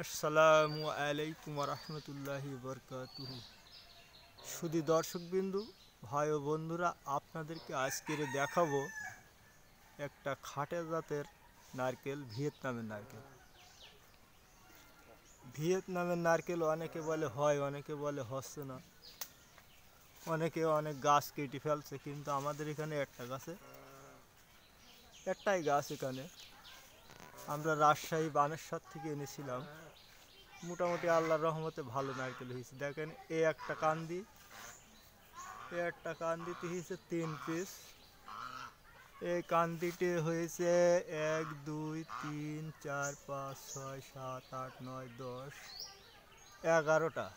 আসসালামু আলাইকুম রহমতুল্লাহি বরকাতুহু। শুধু দর্শকবিন্দু, ভাই ও বন্ধুরা, আপনাদেরকে আজকের দেখাবো একটা খাঁটে জাতের নারকেল, ভিয়েতনামের নারকেল। ভিয়েতনামের নারকেল অনেকে বলে হয়, অনেকে বলে হচ্ছে না, অনেকে অনেক গাছ কেটে ফেলছে, কিন্তু আমাদের এখানে একটাই গাছ। এখানে আমরা রাজশাহী বানেশ্বর থেকে এনেছিলাম। মোটামুটি আল্লাহর রহমতে ভালো নারকেল হয়েছে। দেখেন, এই একটা কান্দিতে হয়েছে 3 পিস। এই কান্দিতে হয়েছে 1 2 3 4 5 6 7 8 9 10 11টা।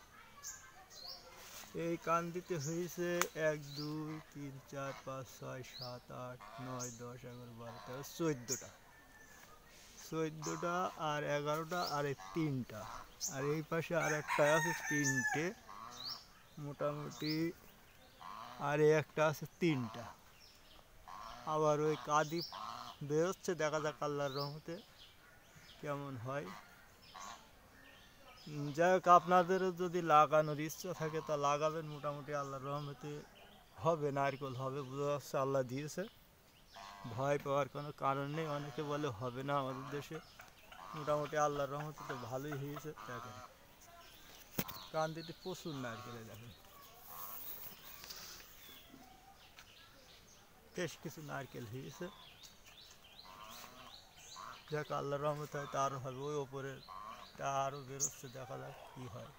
এই কান্দিতে হয়েছে 1 2 3 4 5 6 7 8 9 10 11 12 13 14টা আর 11টা আর এই 3টা, আর এই পাশে আর একটা আছে 3টে মোটামুটি, আর এই একটা আছে 3টা। আবার ওই কাঁদি বেরোচ্ছে, দেখা যাক আল্লাহর রহমতে কেমন হয়। যাই হোক, আপনাদেরও যদি লাগানোর ইচ্ছা থাকে তা লাগাবেন। মোটামুটি আল্লাহর রহমতে হবে, নারকেল হবে, বোঝা যাচ্ছে আল্লাহ দিয়েছে, ভয় পাওয়ার কোনো কারণ নেই। অনেকে বলে হবে না আমাদের দেশে, মোটামুটি আল্লাহর রহমতে তো ভালোই হয়েছে। দেখেন, কান্দিতে প্রচুর নারকেলে, দেখেন বেশ কিছু নারকেল হয়েছে। যাক, আল্লাহর রহমতে হয়তো আরও হবে, ওই ওপরে তা আরও বেরোচ্ছে, দেখা যাক কী হয়।